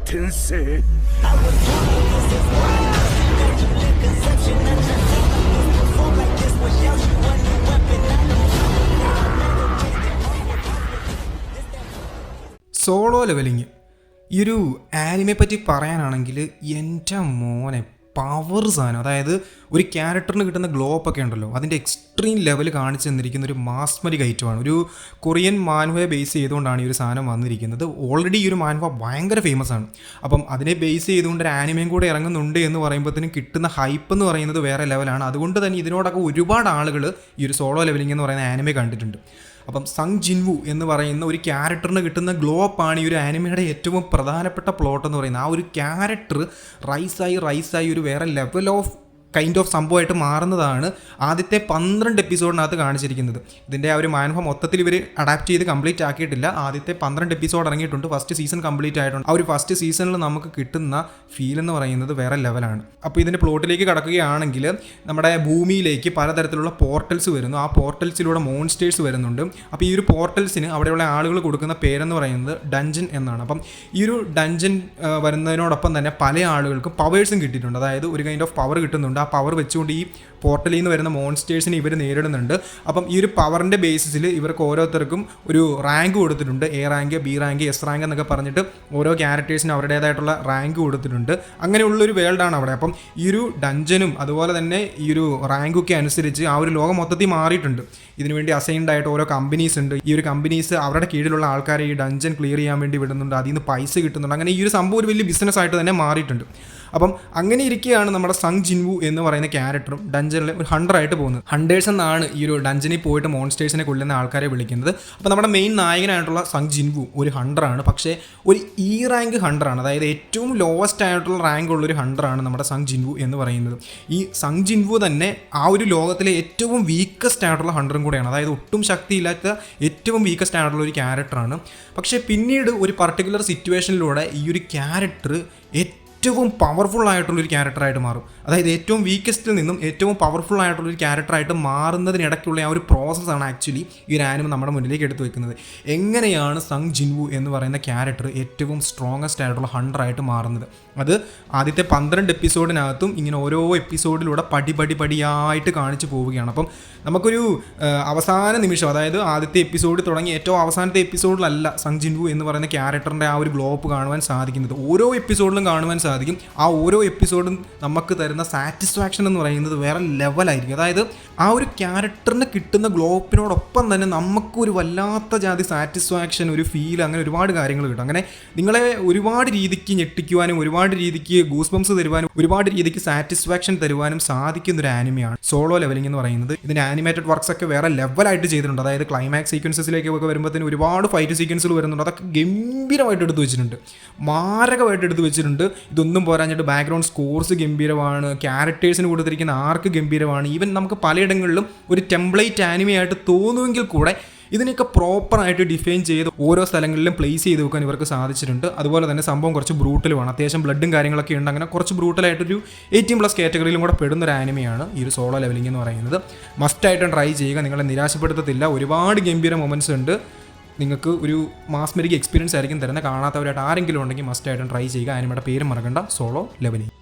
天性。സോളോ levelling ഈ ഒരു ആനിമയെ പറ്റി പറയാനാണെങ്കിൽ എൻ്റെ മോനെ പവർ സാധനം. അതായത് ഒരു ക്യാരക്ടറിന് കിട്ടുന്ന ഗ്ലോ അപ്പ് ഒക്കെ ഉണ്ടല്ലോ, അതിൻ്റെ എക്സ്ട്രീം ലെവൽ കാണിച്ചു തന്നിരിക്കുന്ന ഒരു മാസ്മരിക് ഐറ്റമാണ്. ഒരു കൊറിയൻ മാൻവയെ ബേസ് ചെയ്തുകൊണ്ടാണ് ഈ ഒരു സാധനം വന്നിരിക്കുന്നത്. ഓൾറെഡി ഈ ഒരു മാൻവ ഭയങ്കര ഫേമസ് ആണ്. അപ്പം അതിനെ ബേസ് ചെയ്തുകൊണ്ട് ഒരു ആനിമയും കൂടെ ഇറങ്ങുന്നുണ്ട് എന്ന് പറയുമ്പോഴത്തേനും കിട്ടുന്ന ഹൈപ്പ് എന്ന് പറയുന്നത് വേറെ ലെവലാണ്. അതുകൊണ്ട് തന്നെ ഇതിനോടൊക്കെ ഒരുപാട് ആളുകൾ ഈ ഒരു സോളോ ലെവലിംഗ് എന്ന് പറയുന്ന ആനിമെ കണ്ടിട്ടുണ്ട്. അപ്പം സങ് ജിൻവു എന്ന് പറയുന്ന ഒരു ക്യാരക്ടറിന് കിട്ടുന്ന ഗ്ലോ അപ്പാണ് ഈ ഒരു ആനിമയുടെ ഏറ്റവും പ്രധാനപ്പെട്ട പ്ലോട്ട് എന്ന് പറയുന്നത്. ആ ഒരു ക്യാരക്ടർ റൈസായി ഒരു വേറെ ലെവൽ ഓഫ് കൈൻഡ് ഓഫ് സംഭവമായിട്ട് മാറുന്നതാണ് ആദ്യത്തെ 12 എപ്പിസോഡിനകത്ത് കാണിച്ചിരിക്കുന്നത്. ഇതിൻ്റെ ആ ഒരു മാൻഹ മൊത്തത്തിൽ ഇവർ അഡാപ്റ്റ് ചെയ്ത് കംപ്ലീറ്റ് ആക്കിയിട്ടില്ല. ആദ്യത്തെ 12 എപ്പിസോഡ് ഇറങ്ങിയിട്ടുണ്ട്. ഫസ്റ്റ് സീസൺ കംപ്ലീറ്റ് ആയിട്ടുണ്ട്. ആ ഒരു ഫസ്റ്റ് സീസണിൽ നമുക്ക് കിട്ടുന്ന ഫീൽ എന്ന് പറയുന്നത് വേറെ ലെവലാണ്. അപ്പോൾ ഇതിൻ്റെ പ്ലോട്ടിലേക്ക് കടക്കുകയാണെങ്കിൽ നമ്മുടെ ഭൂമിയിലേക്ക് പലതരത്തിലുള്ള പോർട്ടൽസ് വരുന്നു. ആ പോർട്ടൽസിലൂടെ മോൺസ്റ്റേഴ്സ് വരുന്നുണ്ട്. അപ്പോൾ ഈ ഒരു പോർട്ടൽസിന് അവിടെയുള്ള ആളുകൾ കൊടുക്കുന്ന പേരെന്ന് പറയുന്നത് ഡഞ്ചൻ എന്നാണ്. അപ്പം ഈ ഒരു ഡഞ്ചൻ വരുന്നതിനോടൊപ്പം തന്നെ പല ആളുകൾക്കും പവേഴ്സും കിട്ടിയിട്ടുണ്ട്. അതായത് ഒരു കൈൻഡ് ഓഫ് പവർ കിട്ടുന്നുണ്ട്. ആ പവർ വെച്ചുകൊണ്ട് ഈ പോർട്ടലിൽ നിന്ന് വരുന്ന മോൺസ്റ്റേഴ്സിനെ ഇവർ നേരിടുന്നുണ്ട്. അപ്പം ഈ ഒരു പവറിൻ്റെ ബേസിസിൽ ഇവർക്ക് ഓരോരുത്തർക്കും ഒരു റാങ്ക് കൊടുത്തിട്ടുണ്ട്. A rank, B rank, S rank എന്നൊക്കെ പറഞ്ഞിട്ട് ഓരോ ക്യാരക്ടേഴ്സിനും അവരുടേതായിട്ടുള്ള റാങ്ക് കൊടുത്തിട്ടുണ്ട്. അങ്ങനെയുള്ളൊരു വേൾഡാണ് അവിടെ. അപ്പം ഈ ഒരു ഡഞ്ചനും അതുപോലെ തന്നെ ഈ ഒരു റാങ്കൊക്കെ അനുസരിച്ച് ആ ഒരു ലോകം മൊത്തത്തിൽ മാറിയിട്ടുണ്ട്. ഇതിനുവേണ്ടി അസൈൻഡ് ആയിട്ട് ഓരോ കമ്പനീസ് ഉണ്ട്. ഈ ഒരു കമ്പനീസ് അവരുടെ കീഴിലുള്ള ആൾക്കാരെ ഈ ഡഞ്ചൻ ക്ലിയർ ചെയ്യാൻ വേണ്ടി വിടുന്നുണ്ട്. അതിൽ നിന്ന് പൈസ കിട്ടുന്നുണ്ട്. അങ്ങനെ ഈ ഒരു സംഭവം ഒരു വലിയ ബിസിനസ് ആയിട്ട് തന്നെ മാറിയിട്ടുണ്ട്. അപ്പം അങ്ങനെ ഇരിക്കുകയാണ് നമ്മുടെ സങ് ജിൻവു എന്ന് പറയുന്ന ക്യാരക്ടറും ഡഞ്ചനിൽ ഒരു ഹണ്ടറായിട്ട് പോകുന്നത്. ഹണ്ടേഴ്സ് എന്നാണ് ഈ ഒരു ഡഞ്ചനിൽ പോയിട്ട് മോൺസ്റ്റേഴ്സിനെ കൊല്ലുന്ന ആൾക്കാരെ വിളിക്കുന്നത്. അപ്പോൾ നമ്മുടെ മെയിൻ നായകനായിട്ടുള്ള സങ് ജിൻവു ഒരു ഹണ്ടറാണ്. പക്ഷേ ഒരു ഇ റാങ്ക് ഹണ്ടറാണ്. അതായത് ഏറ്റവും ലോവസ്റ്റ് ആയിട്ടുള്ള റാങ്ക് ഉള്ളൊരു ഹണ്ടറാണ് നമ്മുടെ സങ് ജിൻവു എന്ന് പറയുന്നത്. ഈ സങ് ജിൻവു തന്നെ ആ ഒരു ലോകത്തിലെ ഏറ്റവും വീക്കസ്റ്റ് ആയിട്ടുള്ള ഹണ്ടറും കൂടെയാണ്. അതായത് ഒട്ടും ശക്തിയില്ലാത്ത ഏറ്റവും വീക്കസ്റ്റ് ആയിട്ടുള്ള ഒരു ക്യാരക്ടറാണ്. പക്ഷേ പിന്നീട് ഒരു പർട്ടിക്കുലർ സിറ്റുവേഷനിലൂടെ ഈ ഒരു ക്യാരക്ടർ ഏറ്റവും പവർഫുൾ ആയിട്ടുള്ളൊരു ക്യാരക്ടറായിട്ട് മാറും. അതായത് ഏറ്റവും വീക്കസ്റ്റിൽ നിന്നും ഏറ്റവും പവർഫുൾ ആയിട്ടുള്ളൊരു ക്യാരക്ടറായിട്ട് മാറുന്നതിനിടയ്ക്കുള്ള ആ ഒരു പ്രോസസ്സാണ് ആക്ച്വലി ഈ ഒരു ആനിമ നമ്മുടെ മുന്നിലേക്ക് എടുത്തു വെക്കുന്നത്. എങ്ങനെയാണ് സങ് ജിൻവു എന്ന് പറയുന്ന ക്യാരക്ടർ ഏറ്റവും സ്ട്രോങ്ങസ്റ്റ് ആയിട്ടുള്ള ഹണ്ടറായിട്ട് മാറുന്നത്? അത് ആദ്യത്തെ 12 എപ്പിസോഡിനകത്തും ഇങ്ങനെ ഓരോ എപ്പിസോഡിലൂടെ പടിയായിട്ട് കാണിച്ചു പോവുകയാണ്. അപ്പം നമുക്കൊരു അവസാന നിമിഷം, അതായത് ആദ്യത്തെ എപ്പിസോഡ് തുടങ്ങി ഏറ്റവും അവസാനത്തെ എപ്പിസോഡിലല്ല സങ് ജിൻവു എന്ന് പറയുന്ന ക്യാരക്ടറിൻ്റെ ആ ഒരു ഗ്ലോ അപ്പ് കാണുവാൻ സാധിക്കുന്നത്. ഓരോ എപ്പിസോഡിലും കാണുവാൻ സാധിക്കും. ആ ഓരോ എപ്പിസോഡും നമുക്ക് തരുന്ന സാറ്റിസ്ഫാക്ഷൻ എന്ന് പറയുന്നത് വേറെ ലെവലായിരിക്കും. അതായത് ആ ഒരു ക്യാരക്ടറിന് കിട്ടുന്ന ഗ്ലോ അപ്പിനോടൊപ്പം തന്നെ നമുക്കൊരു വല്ലാത്ത ജാതി സാറ്റിസ്ഫാക്ഷൻ, ഒരു ഫീൽ, അങ്ങനെ ഒരുപാട് കാര്യങ്ങൾ കിട്ടും. അങ്ങനെ നിങ്ങളെ ഒരുപാട് രീതിക്ക് ഞെട്ടിക്കുവാനും ഒരുപാട് രീതിക്ക് ഗൂസ് ബംസ് തരുവാനും ഒരുപാട് രീതിക്ക് സാറ്റിസ്ഫാക്ഷൻ തരുവാനും സാധിക്കുന്ന ഒരു ആനിമയാണ് സോളോ ലെവലിംഗ് എന്ന് പറയുന്നത്. ഇതിന് ആനിമേറ്റഡ് വർക്ക്സ് ഒക്കെ വേറെ ലെവലായിട്ട് ചെയ്തിട്ടുണ്ട്. അതായത് ക്ലൈമാക്സ് സീക്വൻസസിലേക്കൊക്കെ വരുമ്പോഴത്തേന് ഒരുപാട് ഫൈറ്റ് സീക്വൻസുകൾ വരുന്നുണ്ട്. അതൊക്കെ ഗംഭീരമായിട്ട് എടുത്ത് വെച്ചിട്ടുണ്ട്, മാരകമായിട്ട് എടുത്ത് വെച്ചിട്ടുണ്ട്. ഇതൊന്നും പോരാഞ്ഞിട്ട് ബാക്ക്ഗ്രൗണ്ട് സ്കോർസ് ഗംഭീരമാണ്, ക്യാരക്ടേഴ്സിന് കൊടുത്തിരിക്കുന്ന ആർക്ക് ഗംഭീരമാണ്. ഈവൻ നമുക്ക് പലയിടങ്ങളിലും ഒരു ടെംപ്ലേറ്റ് ആനിമയായിട്ട് തോന്നുമെങ്കിൽ കൂടെ ഇതിനൊക്കെ പ്രോപ്പറായിട്ട് ഡിഫൈൻ ചെയ്ത് ഓരോ സ്ഥലങ്ങളിലും പ്ലേസ് ചെയ്ത് വെക്കാൻ ഇവർക്ക് സാധിച്ചിട്ടുണ്ട്. അതുപോലെ തന്നെ സംഭവം കുറച്ച് ബ്രൂട്ടലുമാണ്. അത്യാവശ്യം ബ്ലഡും കാര്യങ്ങളൊക്കെ ഉണ്ട്. അങ്ങനെ കുറച്ച് ബ്രൂട്ടലായിട്ടൊരു 18+ കാറ്റഗറിയിലും കൂടെ പെടുന്ന ഒരു ആനിമയാണ് ഈ ഒരു സോളോ ലെവലിംഗ് എന്ന് പറയുന്നത്. മസ്റ്റായിട്ടും ട്രൈ ചെയ്യുക, നിങ്ങളെ നിരാശപ്പെടുത്തത്തില്ല. ഒരുപാട് ഗംഭീര മൊമെൻറ്റ്സ് ഉണ്ട്. നിങ്ങൾക്ക് ഒരു മാസ്മരിക് എക്സ്പീരിയൻസ് ആയിരിക്കും തരുന്നത്. കാണാത്തവരായിട്ട് ആരെങ്കിലും ഉണ്ടെങ്കിൽ മസ്റ്റായിട്ടും ട്രൈ ചെയ്യുക. ആനിമയുടെ പേര് മറക്കണ്ട, സോളോ ലെവലിംഗ്.